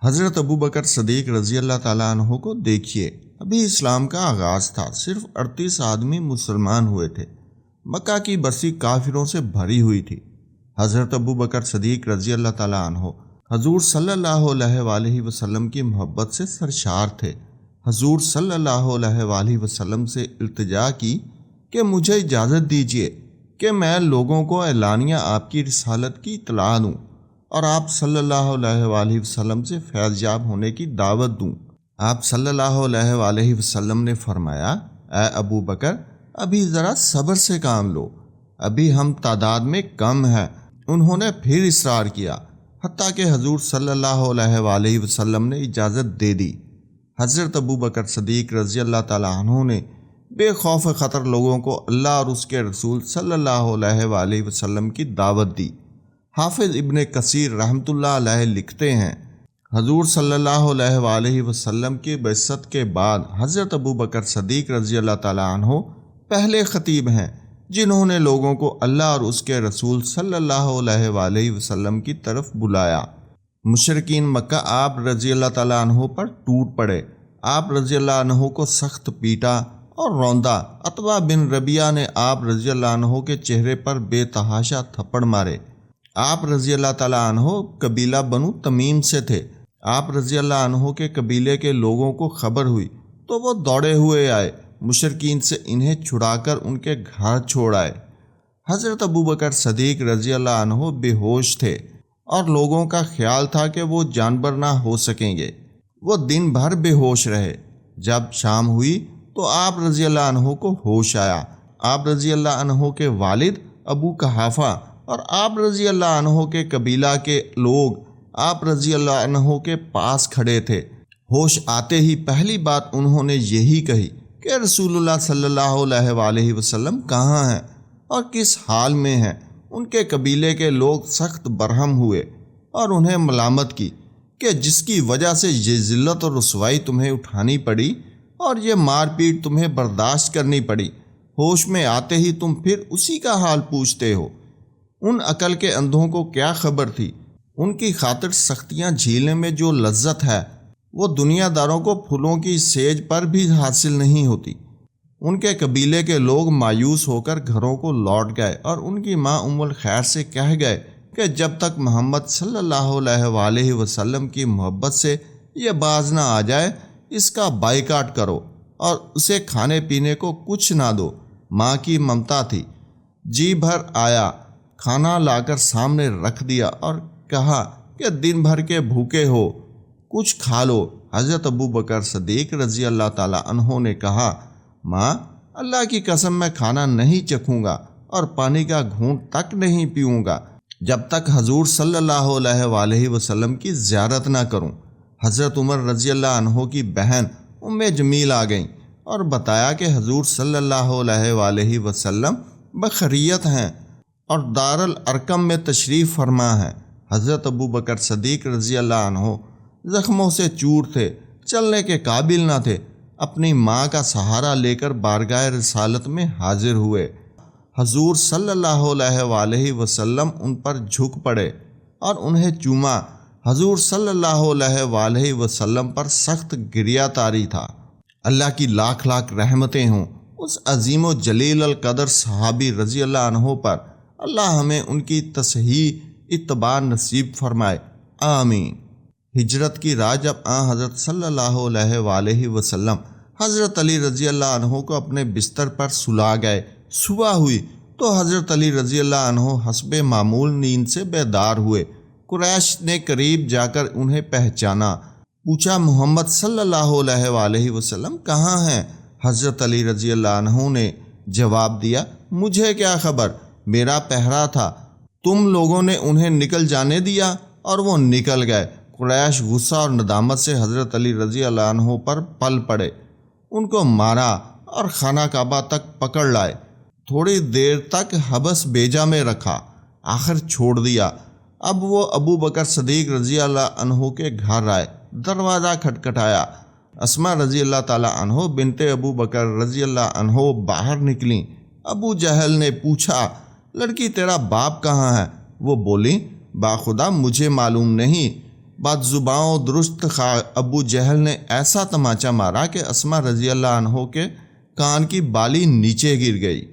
حضرت ابو بکر صدیق رضی اللہ تعالیٰ عنہ کو دیکھیے، ابھی اسلام کا آغاز تھا، صرف 38 آدمی مسلمان ہوئے تھے، مکہ کی بستی کافروں سے بھری ہوئی تھی۔ حضرت ابو بکر صدیق رضی اللہ تعالیٰ عنہ حضور صلی اللہ علیہ وآلہ وسلم کی محبت سے سرشار تھے۔ حضور صلی اللہ علیہ وآلہ وسلم سے التجا کی کہ مجھے اجازت دیجیے کہ میں لوگوں کو اعلانیہ آپ کی رسالت کی اطلاع دوں اور آپ صلی اللہ علیہ وآلہ وسلم سے فیض یاب ہونے کی دعوت دوں۔ آپ صلی اللہ علیہ وآلہ وسلم نے فرمایا، اے ابو بکر، ابھی ذرا صبر سے کام لو، ابھی ہم تعداد میں کم ہیں۔ انہوں نے پھر اصرار کیا، حتیٰ کہ حضور صلی اللہ علیہ وآلہ وسلم نے اجازت دے دی۔ حضرت ابو بکر صدیق رضی اللہ تعالیٰ عنہ نے بے خوف خطر لوگوں کو اللہ اور اس کے رسول صلی اللہ علیہ وآلہ وسلم کی دعوت دی۔ حافظ ابن کثیر رحمۃ اللہ علیہ لکھتے ہیں، حضور صلی اللہ علیہ وآلہ وسلم کی بعثت کے بعد حضرت ابو بکر صدیق رضی اللہ تعالیٰ عنہ پہلے خطیب ہیں جنہوں نے لوگوں کو اللہ اور اس کے رسول صلی اللہ علیہ وآلہ وسلم کی طرف بلایا۔ مشرکین مکہ آپ رضی اللہ تعالیٰ عنہ پر ٹوٹ پڑے، آپ رضی اللہ عنہ کو سخت پیٹا اور روندا۔ عتبہ بن ربیعہ نے آپ رضی اللہ عنہ کے چہرے پر بے تحاشا تھپڑ مارے۔ آپ رضی اللہ تعالیٰ عنہ قبیلہ بنو تمیم سے تھے۔ آپ رضی اللہ عنہ کے قبیلے کے لوگوں کو خبر ہوئی تو وہ دوڑے ہوئے آئے، مشرکین سے انہیں چھڑا کر ان کے گھر چھوڑ آئے۔ حضرت ابو بکر صدیق رضی اللہ عنہ بے ہوش تھے اور لوگوں کا خیال تھا کہ وہ جانبر نہ ہو سکیں گے۔ وہ دن بھر بے ہوش رہے۔ جب شام ہوئی تو آپ رضی اللہ عنہ کو ہوش آیا۔ آپ رضی اللہ عنہ کے والد ابو قحافہ اور آپ رضی اللہ عنہ کے قبیلہ کے لوگ آپ رضی اللہ عنہ کے پاس کھڑے تھے۔ ہوش آتے ہی پہلی بات انہوں نے یہی کہی کہ رسول اللہ صلی اللہ علیہ وآلہ وسلم کہاں ہیں اور کس حال میں ہیں۔ ان کے قبیلے کے لوگ سخت برہم ہوئے اور انہیں ملامت کی کہ جس کی وجہ سے یہ ذلت اور رسوائی تمہیں اٹھانی پڑی اور یہ مار پیٹ تمہیں برداشت کرنی پڑی، ہوش میں آتے ہی تم پھر اسی کا حال پوچھتے ہو۔ ان عقل کے اندھوں کو کیا خبر تھی؟ ان کی خاطر سختیاں جھیلنے میں جو لذت ہے وہ دنیا داروں کو پھولوں کی سیج پر بھی حاصل نہیں ہوتی۔ ان کے قبیلے کے لوگ مایوس ہو کر گھروں کو لوٹ گئے اور ان کی ماں ام الخیر سے کہہ گئے کہ جب تک محمد صلی اللہ علیہ وآلہ وسلم کی محبت سے یہ باز نہ آ جائے اس کا بائیکاٹ کرو اور اسے کھانے پینے کو کچھ نہ دو۔ ماں کی ممتا تھی۔ جی بھر آیا، کھانا لا کر سامنے رکھ دیا اور کہا کہ دن بھر کے بھوکے ہو، کچھ کھا لو۔ حضرت ابو بکر صدیق رضی اللہ تعالیٰ عنہ نے کہا، ماں، اللہ کی قسم میں کھانا نہیں چکھوں گا اور پانی کا گھونٹ تک نہیں پیوں گا جب تک حضور صلی اللہ علیہ وآلہ وسلم کی زیارت نہ کروں۔ حضرت عمر رضی اللہ عنہ کی بہن ام جمیل آ گئیں اور بتایا کہ حضور صلی اللہ علیہ وآلہ وسلم بخیریت ہیں اور دار الارقم میں تشریف فرما ہیں۔ حضرت ابو بکر صدیق رضی اللہ عنہ زخموں سے چور تھے، چلنے کے قابل نہ تھے، اپنی ماں کا سہارا لے کر بارگاہ رسالت میں حاضر ہوئے۔ حضور صلی اللہ علیہ وآلہ وسلم ان پر جھک پڑے اور انہیں چوما۔ حضور صلی اللہ علیہ وآلہ وسلم پر سخت گریہ طاری تھا۔ اللہ کی لاکھ لاکھ رحمتیں ہوں اس عظیم و جلیل القدر صحابی رضی اللہ عنہ پر۔ اللہ ہمیں ان کی تصحیح اتباع نصیب فرمائے، آمین۔ ہجرت کی رات جب حضرت صلی اللہ علیہ وآلہ وسلم حضرت علی رضی اللہ عنہ کو اپنے بستر پر سلا گئے، صبح ہوئی تو حضرت علی رضی اللہ عنہ حسب معمول نیند سے بیدار ہوئے۔ قریش نے قریب جا کر انہیں پہچانا، پوچھا، محمد صلی اللہ علیہ وآلہ وسلم کہاں ہیں؟ حضرت علی رضی اللہ عنہ نے جواب دیا، مجھے کیا خبر، میرا پہرا تھا، تم لوگوں نے انہیں نکل جانے دیا اور وہ نکل گئے۔ قریش غصہ اور ندامت سے حضرت علی رضی اللہ عنہ پر پل پڑے، ان کو مارا اور خانہ کعبہ تک پکڑ لائے۔ تھوڑی دیر تک حبس بیجا میں رکھا، آخر چھوڑ دیا۔ اب وہ ابو بکر صدیق رضی اللہ عنہ کے گھر آئے، دروازہ کھٹکھٹایا۔ اسماء رضی اللہ تعالیٰ عنہ بنت ابو بکر رضی اللہ عنہ باہر نکلیں۔ ابو جہل نے پوچھا، لڑکی تیرا باپ کہاں ہے؟ وہ بولی، باخدا مجھے معلوم نہیں۔ بد زباں و درست خواہ ابو جہل نے ایسا تماچا مارا کہ اسما رضی اللہ عنہ کے کان کی بالی نیچے گر گئی۔